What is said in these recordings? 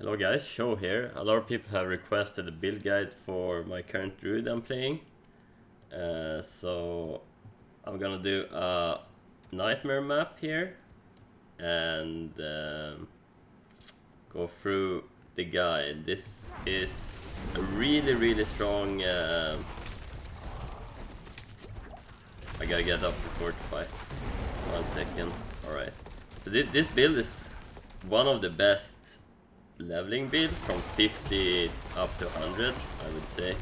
Hello guys, Show here. A lot of people have requested a build guide for my current druid I'm playing. So I'm gonna do a nightmare map here and go through the guide. This is a really strong... I gotta get up to 45. 1 second. Alright. So this build is one of the best leveling build from 50 up to 100, I would say.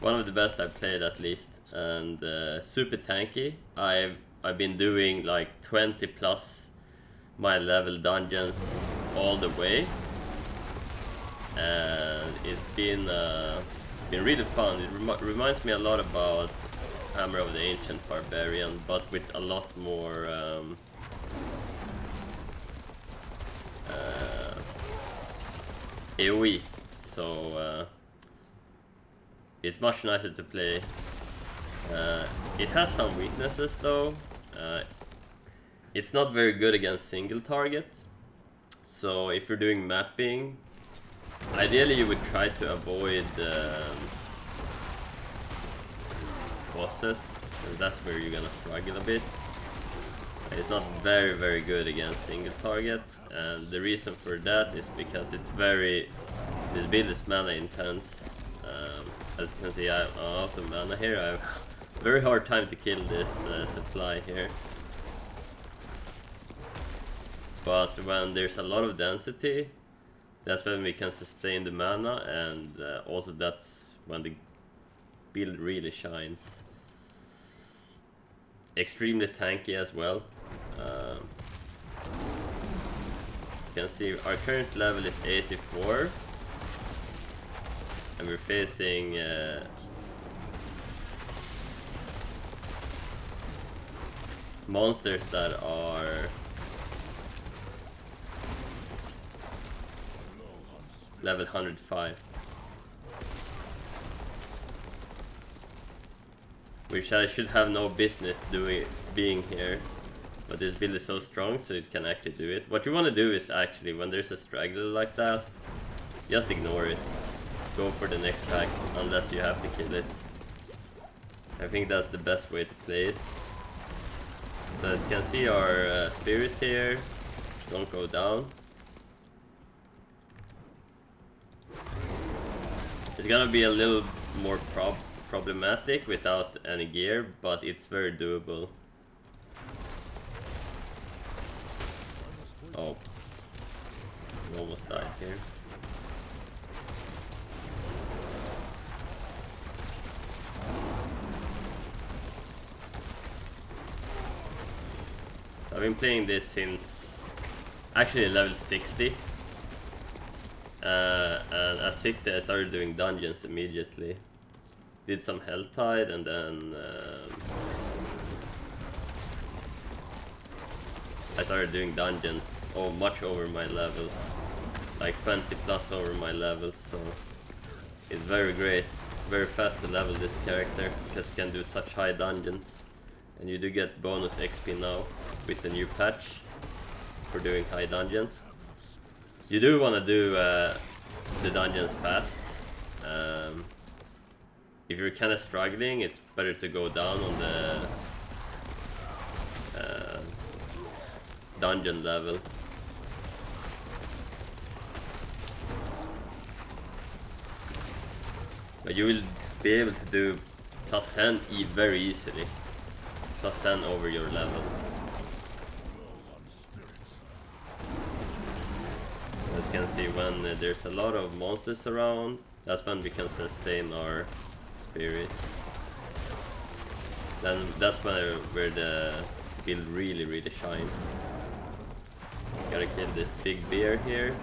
One of the best I've played at least, and super tanky. I've been doing like 20 plus my level dungeons all the way, and it's been really fun. It reminds me a lot about Hammer of the Ancient Barbarian, but with a lot more AoE, so it's much nicer to play. It has some weaknesses though. It's not very good against single targets, so if you're doing mapping, ideally you would try to avoid bosses, because that's where you're gonna struggle a bit. It's not very good against single target, and the reason for that is because it's this build is mana intense. As you can see, I'm out of mana here. I have a very hard time to kill this supply here. But when there's a lot of density, that's when we can sustain the mana, and also that's when the build really shines. Extremely tanky as well. You can see our current level is 84, and we're facing monsters that are level 105, which I should have no business being here, but this build is so strong so it can actually do it. What you want to do is actually, when there's a straggler like that, just ignore it. Go for the next pack unless you have to kill it. I think that's the best way to play it. So as you can see, our spirit here don't go down. It's gonna be a little more problematic without any gear, but it's very doable. Oh, we almost died here. I've been playing this since actually level 60. And at 60 I started doing dungeons immediately. Did some Health Tide, and then I started doing dungeons much over my level, like 20 plus over my level, so it's very great, very fast to level this character because you can do such high dungeons, and you do get bonus XP now with the new patch for doing high dungeons. You do want to do the dungeons fast. If you're kind of struggling, it's better to go down on the dungeon level. But you will be able to do plus 10 very easily. Plus 10 over your level. As you can see, when there's a lot of monsters around, that's when we can sustain our spirit. Then that's where the build really shines. Gotta kill this big bear here.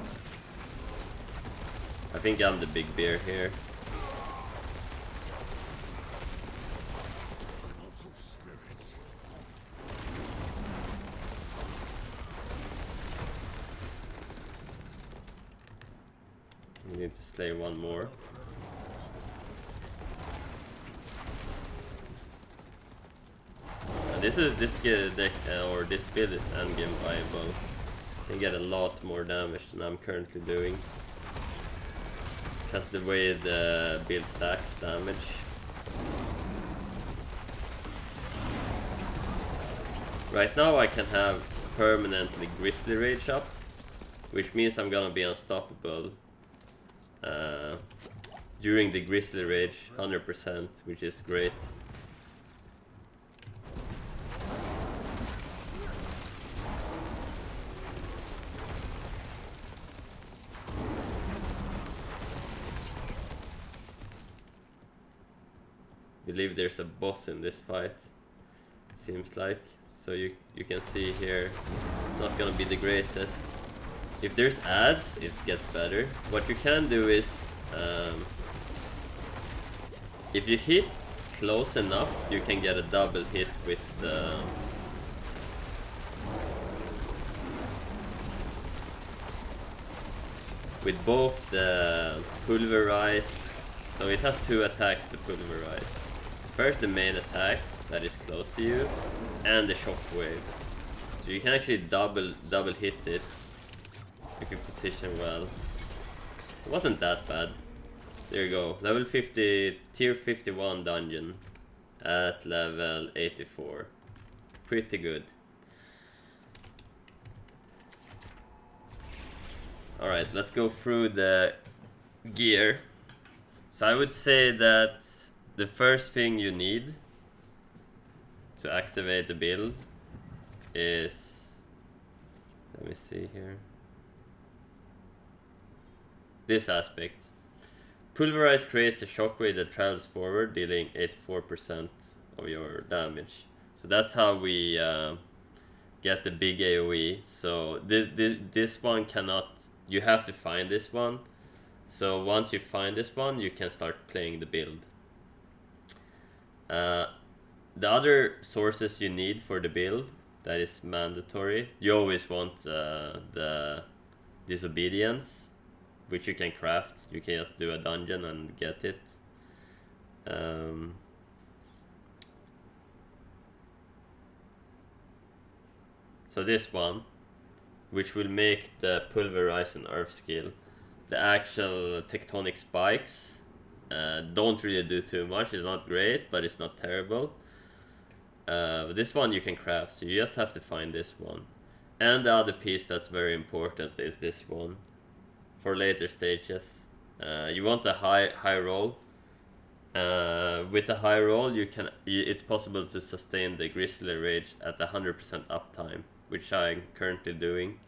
I think I'm the big bear here. We need to slay one more. And this deck or this build is endgame viable. Can get a lot more damage than I'm currently doing. Because the way the build stacks damage. Right now I can have permanently Grizzly Rage up, which means I'm gonna be unstoppable during the Grizzly Rage 100%, which is great. Believe there's a boss in this fight, seems like. So you can see here, it's not gonna be the greatest. If there's ads, it gets better. What you can do is, if you hit close enough, you can get a double hit with the with both the Pulverize. So it has two attacks to Pulverize. First the main attack that is close to you, and the shockwave. So you can actually double hit it if you position well. It wasn't that bad. There you go. Level 50, tier 51 dungeon at level 84. Pretty good. Alright, let's go through the gear. So I would say that the first thing you need to activate the build is, let me see here, this aspect. Pulverize creates a shockwave that travels forward, dealing 84% of your damage. So that's how we get the big AoE. So this one cannot, you have to find this one. So once you find this one, you can start playing the build. The other sources you need for the build, that is mandatory. You always want the disobedience, which you can craft. You can just do a dungeon and get it. So this one, which will make the Pulverize and Earth skill. The actual tectonic spikes don't really do too much. It's not great, but it's not terrible. This one you can craft, so you just have to find this one. And the other piece that's very important is this one for later stages. You want a high roll. With a high roll, it's possible to sustain the Grizzly Rage at 100% uptime, which I'm currently doing.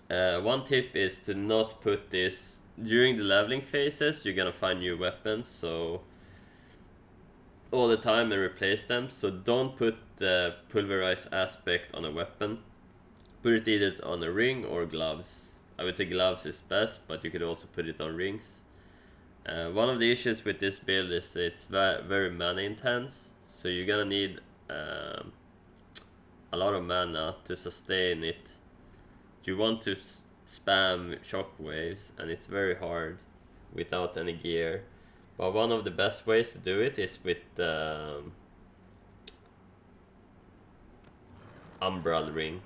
One tip is to not put this during the leveling phases. You're gonna find new weapons, so all the time, and replace them. So don't put the Pulverize aspect on a weapon. Put it either on a ring or gloves. I would say gloves is best, but you could also put it on rings. One of the issues with this build is it's very mana intense, so you're gonna need a lot of mana to sustain it. You want to spam shockwaves, and it's very hard without any gear. But one of the best ways to do it is with the Umbral ring.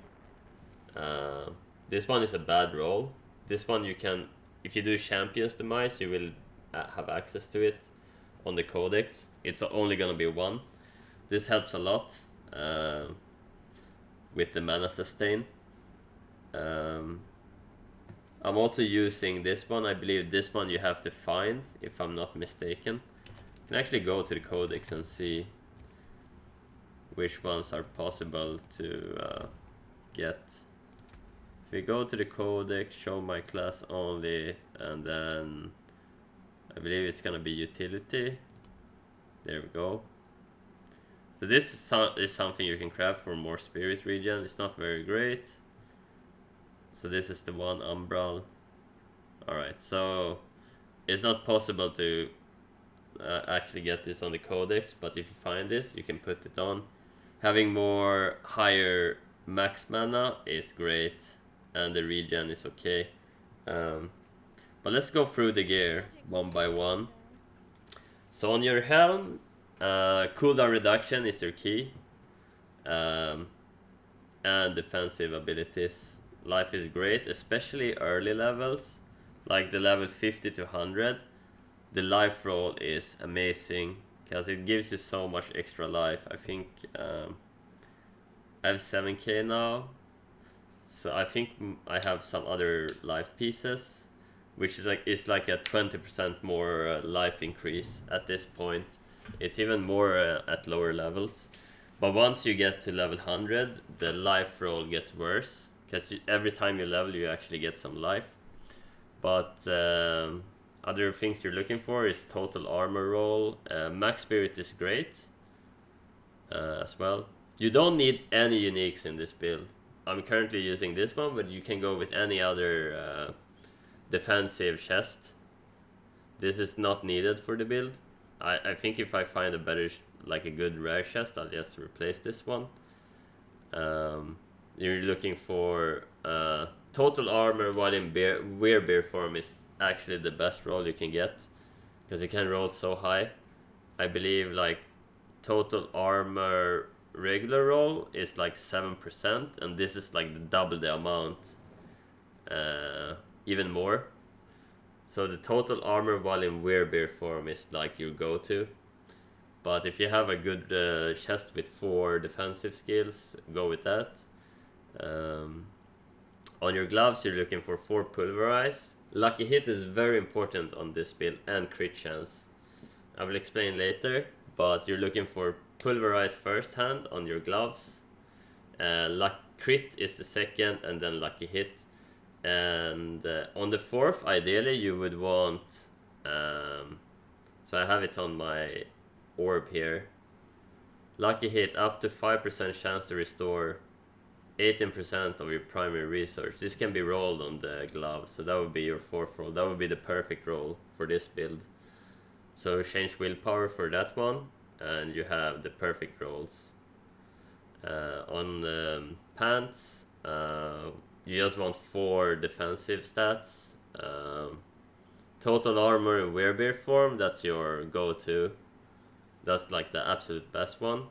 This one is a bad roll. This one you can, if you do Champion's Demise, you will have access to it on the codex. It's only gonna be one. This helps a lot with the mana sustain. I'm also using this one. I believe this one you have to find, if I'm not mistaken. You can actually go to the codex and see which ones are possible to get. If we go to the codex, show my class only, and then I believe it's gonna be utility. There we go. So this is something you can craft for more spirit regen. It's not very great. So this is the one Umbral. Alright, so it's not possible to actually get this on the codex, but if you find this, you can put it on. Having more higher max mana is great, and the regen is okay. But let's go through the gear one by one. So on your helm, cooldown reduction is your key. and defensive abilities. Life is great, especially early levels, like the level 50 to 100. The life roll is amazing because it gives you so much extra life. I think I have 7k now, so I think I have some other life pieces, which is like a 20% more life increase at this point. It's even more at lower levels. But once you get to level 100, the life roll gets worse, because every time you level you actually get some life. But other things you're looking for is total armor roll. Max spirit is great as well. You don't need any uniques in this build. I'm currently using this one, but you can go with any other defensive chest. This is not needed for the build. I think if I find a better, like a good rare chest, I'll just replace this one. You're looking for total armor while in werebear form is actually the best roll you can get, because it can roll so high. I believe like total armor regular roll is like 7%, and this is like the double the amount, even more. So the total armor while in werebear form is like your go-to. But if you have a good chest with 4 defensive skills, go with that. On your gloves, you're looking for 4 Pulverize. Lucky hit is very important on this build, and crit chance. I will explain later, but you're looking for Pulverize first hand on your gloves. Crit is the second, and then lucky hit. And on the 4th, ideally you would want, so I have it on my orb here. Lucky hit, up to 5% chance to restore 18% of your primary resource. This can be rolled on the glove, so that would be your 4th roll. That would be the perfect roll for this build. So change willpower for that one, and you have the perfect rolls. On pants, you just want 4 defensive stats. Total armor in werebear form, that's your go-to. That's like the absolute best one.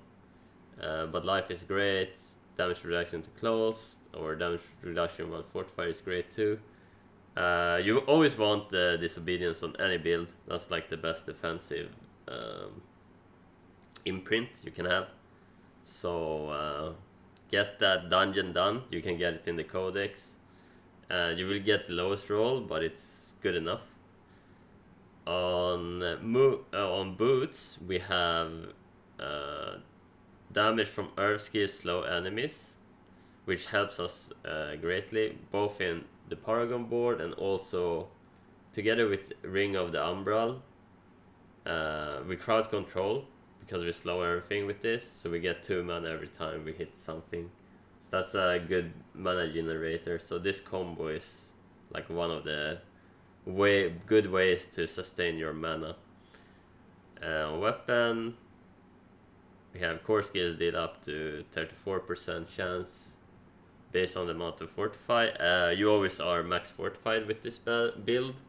But life is great. Damage reduction to close, or damage reduction while fortified is great too. You always want the disobedience on any build. That's like the best defensive imprint you can have. So get that dungeon done. You can get it in the codex. You will get the lowest roll, but it's good enough. On boots, we have damage from earth skills slow enemies, which helps us greatly, both in the paragon board and also together with Ring of the Umbral. We crowd control because we slow everything with this, so we get 2 mana every time we hit something. So that's a good mana generator. So this combo is like one of the good ways to sustain your mana. Weapon, we have core skills deal up to 34% chance based on the amount of fortify. You always are max fortified with this build,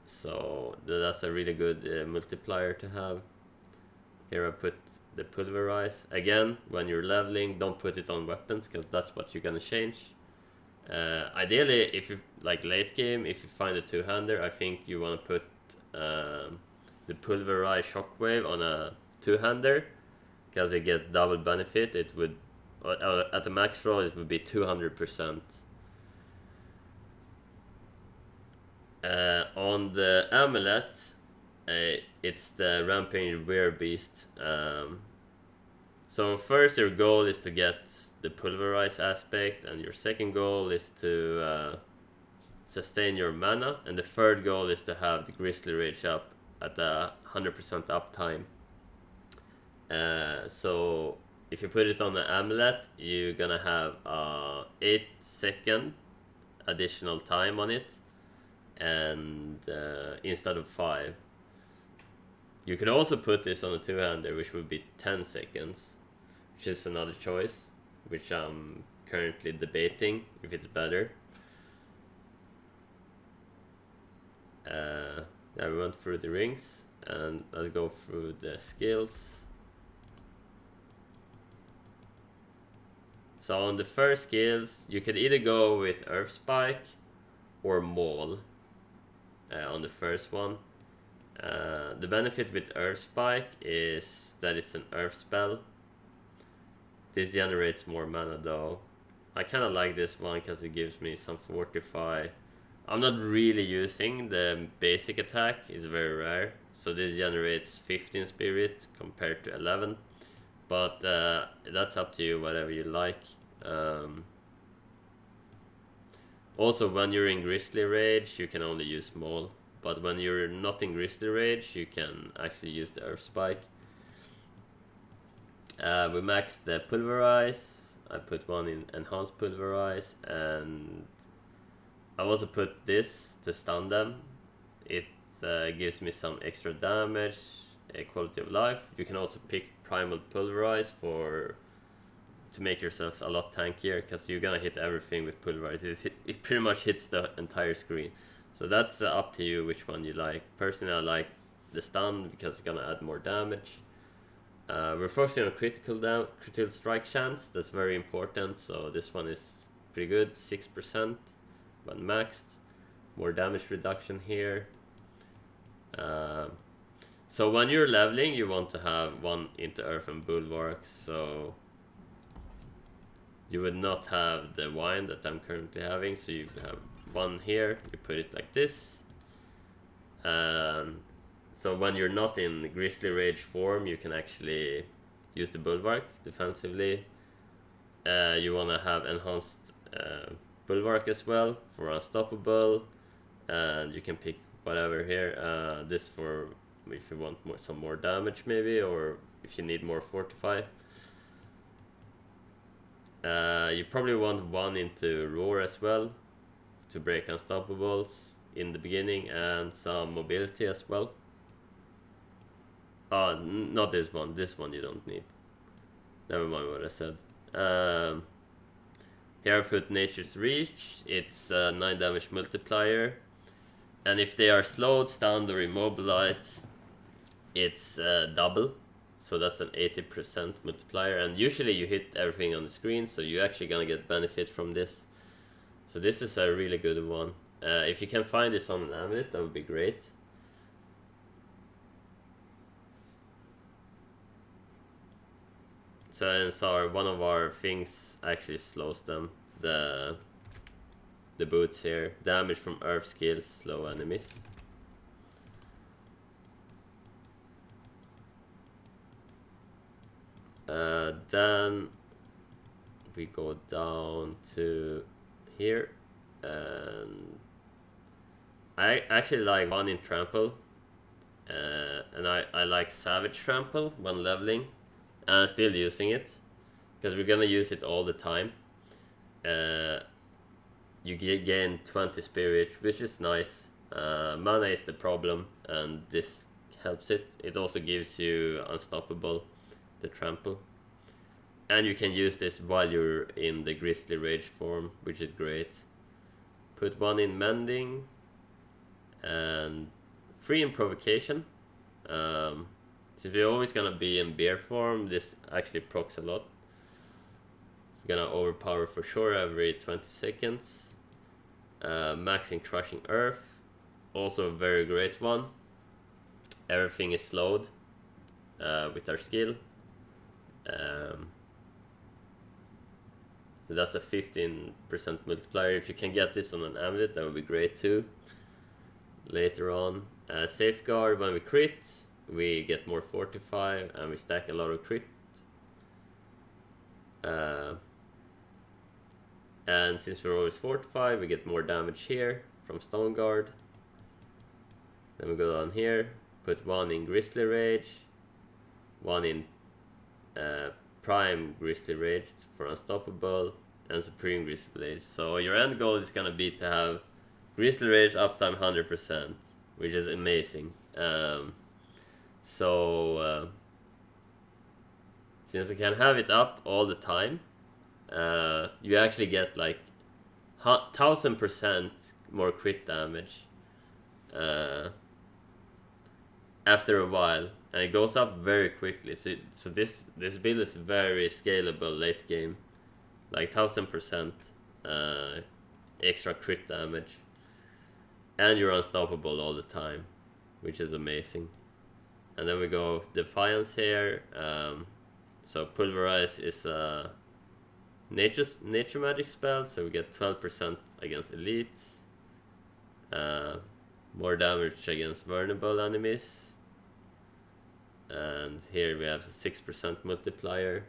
so that's a really good multiplier to have. Here I put the Pulverize. Again, when you're leveling, don't put it on weapons, because that's what you're gonna change. Ideally, if you like late game, if you find a 2-hander, I think you want to put the Pulverize shockwave on a 2-hander, because it gets double benefit. It would at the max roll it would be 200%. On the amulet, it's the Rampaging Werebeast. So first your goal is to get the Pulverize aspect, and your second goal is to sustain your mana, and the third goal is to have the Grizzly Rage up at a 100% uptime. So if you put it on the amulet, you're gonna have 8-second additional time on it, and instead of 5. You could also put this on a 2-hander, which would be 10 seconds, which is another choice, which I'm currently debating if it's better. Yeah, we went through the rings, and let's go through the skills. So on the first skills, you could either go with Earth Spike or Maul on the first one. The benefit with Earth Spike is that it's an Earth spell. This generates more mana though. I kind of like this one because it gives me some fortify. I'm not really using the basic attack, it's very rare. So this generates 15 spirit compared to 11. But that's up to you, whatever you like. Also, when you're in Grizzly Rage, you can only use Maul. But when you're not in Grizzly Rage, you can actually use the Earth Spike. We maxed the Pulverize. I put one in Enhanced Pulverize, and I also put this to stun them. It gives me some extra damage, quality of life. You can also pick Primal Pulverize to make yourself a lot tankier, because you're gonna hit everything with Pulverize. It pretty much hits the entire screen. So that's up to you which one you like. Personally, I like the stun because it's gonna add more damage. We're focusing on critical strike chance. That's very important. So this one is pretty good, 6% when maxed. More damage reduction here. So when you're leveling, you want to have one into Earth and Bulwark. So you would not have the wine that I'm currently having. So you have one here. You put it like this. So when you're not in Grizzly Rage form, you can actually use the Bulwark defensively. You want to have Enhanced Bulwark as well for Unstoppable. And you can pick whatever here. This for if you want some more damage maybe, or if you need more Fortify. You probably want one into Roar as well to break Unstoppables in the beginning, and some mobility as well. Not this one. This one you don't need. Never mind what I said. Here I put Nature's Reach. It's a 9 damage multiplier. And if they are slowed, stunned, or immobilized, it's double. So that's an 80% multiplier. And usually you hit everything on the screen, so you're actually gonna get benefit from this. So this is a really good one. If you can find this on an amulet, that would be great. So one of our things actually slows them. The boots here. Damage from Earth skills slow enemies. Then we go down to here, and I actually like one in Trample, and I like Savage Trample when leveling. And I'm still using it because we're gonna use it all the time. You gain 20 spirit, which is nice. Mana is the problem, and this helps it. It also gives you Unstoppable, the Trample. And you can use this while you're in the Grizzly Rage form, which is great. Put one in Mending, and 3 in Provocation. If you're always gonna be in bear form, this actually procs a lot. You're gonna overpower for sure every 20 seconds. Maxing Crushing Earth, also a very great one. Everything is slowed with our skill. So that's a 15% multiplier. If you can get this on an amulet, that would be great too. Later on, Safeguard, when we crit, we get more Fortify, and we stack a lot of crit. And since we're always Fortified, we get more damage here from Stone Guard. Then we go down here, put one in Grizzly Rage, one in Prime Grizzly Rage for Unstoppable, and Supreme Grizzly Rage. So your end goal is gonna be to have Grizzly Rage uptime 100%, which is amazing. Since I can have it up all the time, you actually get like 1000% more crit damage after a while, and it goes up very quickly. So this build is very scalable late game. like 1000% extra crit damage, and you're unstoppable all the time, which is amazing. And then we go Defiance here. So Pulverize is a nature magic spell, so we get 12% against elites, more damage against vulnerable enemies, and here we have a 6% multiplier,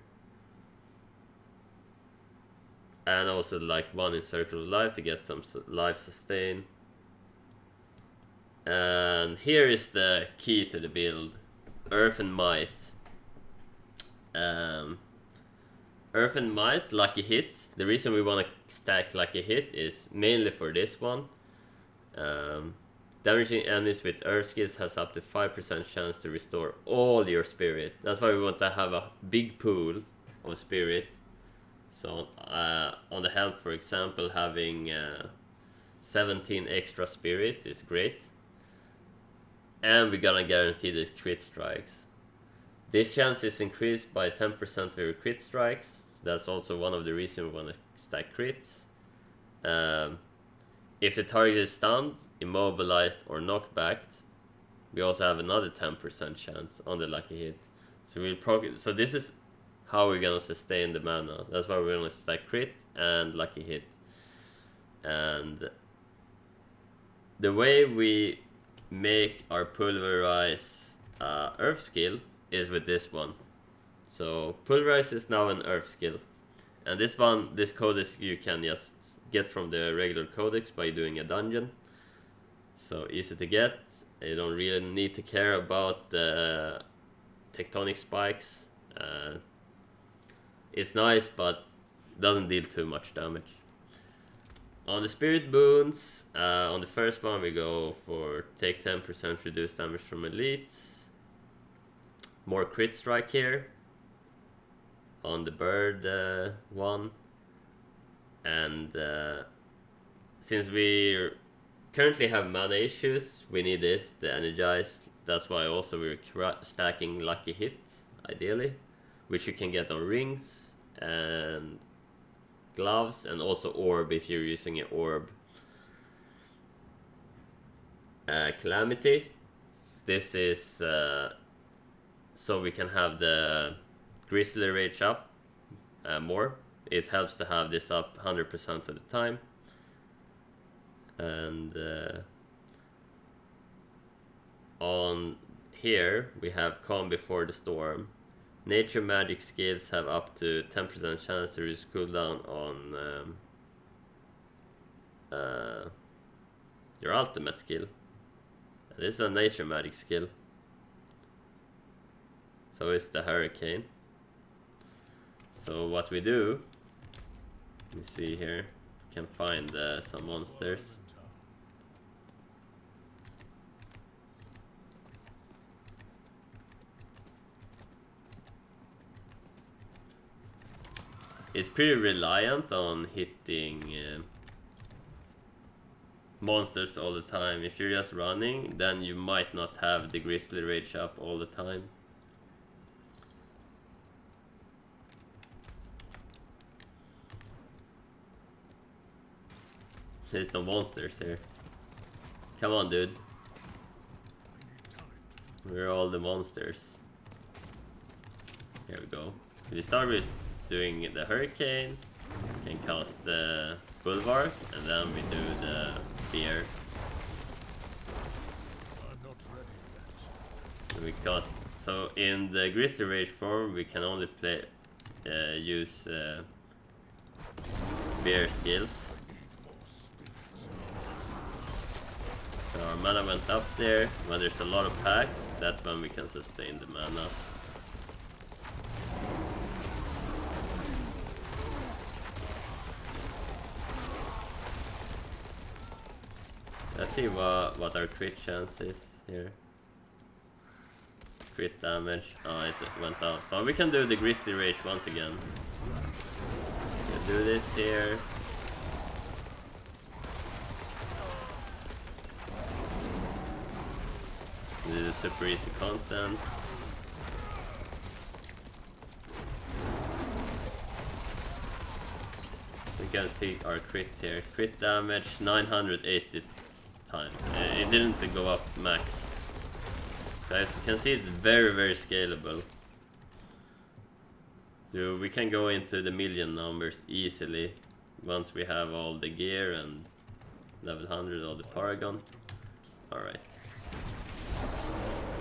and also like 1 in Circle of Life to get some life sustain. And here is the key to the build: Earth and Might. Earth and Might, Lucky Hit. The reason we want to stack Lucky Hit is mainly for this one. Damaging enemies with Earth skills has up to 5% chance to restore all your spirit. That's why we want to have a big pool of spirit. So on the help, for example, having 17 extra spirit is great. And we're gonna guarantee these crit strikes. This chance is increased by 10% of your crit strikes. So that's also one of the reasons we want to stack crits. If the target is stunned, immobilized, or knockbacked, we also have another 10% chance on the Lucky Hit. So this is how we're gonna sustain the mana. That's why we're gonna stack crit and Lucky Hit. And the way we make our Pulverize Earth skill is with this one. So Pulverize is now an Earth skill, and this codex you can just get from the regular codex by doing a dungeon. So easy to get. You don't really need to care about the tectonic spikes. It's nice, but doesn't deal too much damage. On the spirit boons, on the first one we go for take 10% reduced damage from elites. More crit strike here on the bird one. And since we currently have mana issues, we need this, the energize. That's why also we're stacking Lucky Hit, ideally, which you can get on rings and gloves, and also orb if you're using an orb. Calamity. This is so we can have the Grizzly Rage up more. It helps to have this up 100% of the time. And on here we have Calm Before the Storm. Nature magic skills have up to 10% chance to reduce cooldown on your ultimate skill. This is a nature magic skill. So it's the Hurricane. So what we do, let me see here, can find some monsters. It's pretty reliant on hitting monsters all the time. If you're just running, then you might not have the Grizzly Rage up all the time. There's no monsters here. Come on, dude. We're all the monsters. Here we go. We start with doing the Hurricane, can cast the Bulwark, and then we do the Bear. So in the Grizzly Rage form, we can only use Bear skills. So our mana went up there. When there's a lot of packs, that's when we can sustain the mana. Let's see what our crit chance is here. Crit damage. Oh, it went out. But we can do the Grizzly Rage once again. We'll do this here. This is super easy content. can see our crit here. Crit damage 980 times. It didn't go up max. So as you can see, it's very scalable. So we can go into the million numbers easily once we have all the gear and level 100 of the paragon. Alright.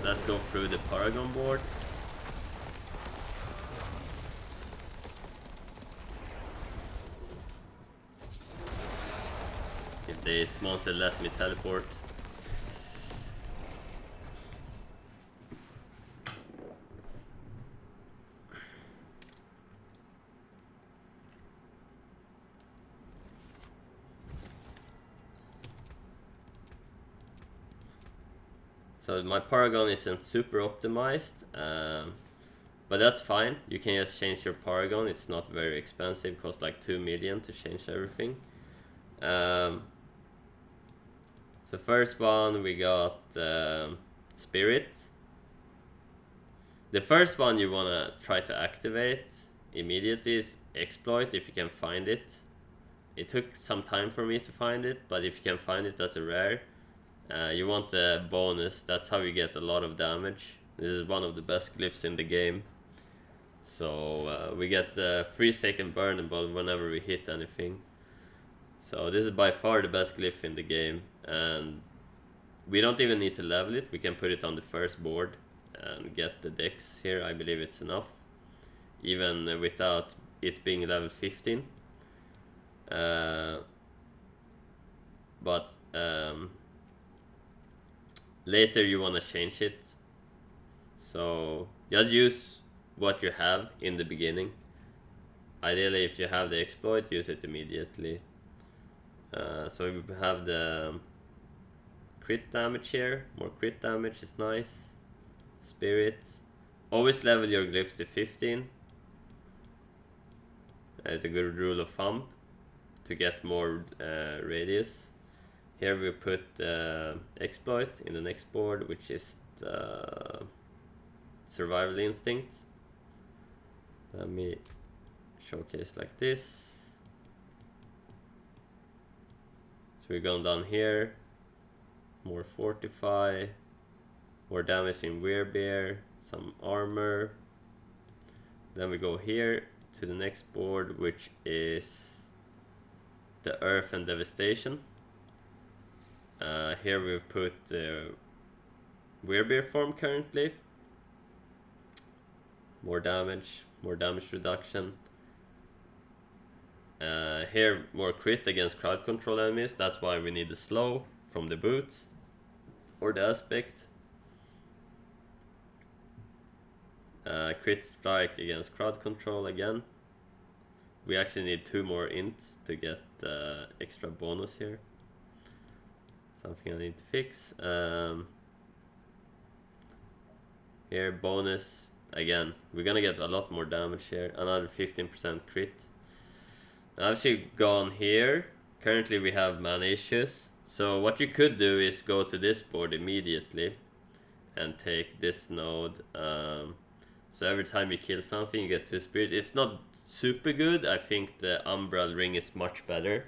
Let's go through the paragon board. If this monster let me teleport. So my paragon isn't super optimized, but that's fine. You can just change your paragon. It's not very expensive, costs like 2 million to change everything. So first one we got Spirit. The first one you wanna try to activate immediately is Exploit if you can find it. It took some time for me to find it, but if you can find it as a rare, you want the bonus. That's how you get a lot of damage. This is one of the best glyphs in the game. So we get 3-second burnable whenever we hit anything. So this is by far the best glyph in the game, and we don't even need to level it. We can put it on the first board and get the dex here. I believe it's enough, even without it being level 15. But later you want to change it, so just use what you have in the beginning. Ideally, if you have the exploit, use it immediately. So we have the crit damage here. More crit damage is nice. Spirit. Always level your glyphs to 15. As a good rule of thumb to get more radius. Here we put exploit in the next board, which is the survival instinct. Let me showcase like this. So we're going down here. More fortify, more damage in Werebear, some armor. Then we go here to the next board, which is the Earth and Devastation. Here we've put Werebear form currently. More damage reduction. Here more crit against crowd control enemies. That's why we need the slow from the boots or the aspect. Crit strike against crowd control again. We actually need 2 more ints to get extra bonus here. Something I need to fix. Here bonus again. We're gonna get a lot more damage here. Another 15% crit. I've actually gone here. Currently we have mana issues. So what you could do is go to this board immediately and take this node. So every time you kill something, you get 2 spirit. It's not super good. I think the Umbral Ring is much better,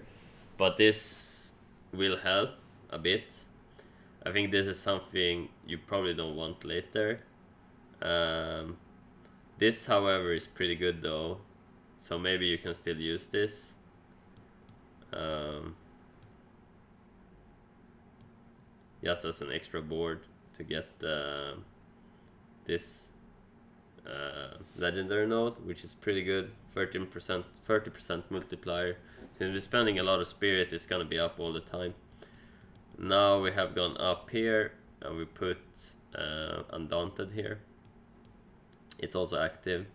but this will help a bit. I think this is something you probably don't want later. This, however, is pretty good though, so maybe you can still use this. Just as an extra board to get this legendary node, which is pretty good. 30% multiplier. Since we're spending a lot of spirit, it's gonna be up all the time. Now we have gone up here and we put Undaunted here. It's also active,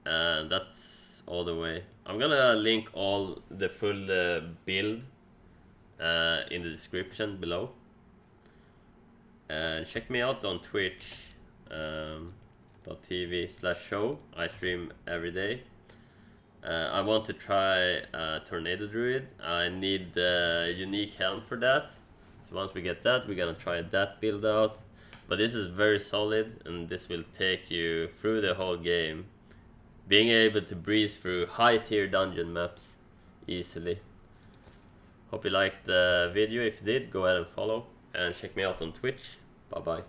and that's all the way. I'm gonna link all the full build in the description below, and check me out on Twitch .tv/show. I stream every day. I want to try Tornado Druid. I need the unique helm for that. So once we get that, we're gonna try that build out. But this is very solid, and this will take you through the whole game. Being able to breeze through high tier dungeon maps easily. Hope you liked the video. If you did, go ahead and follow and check me out on Twitch. Bye bye.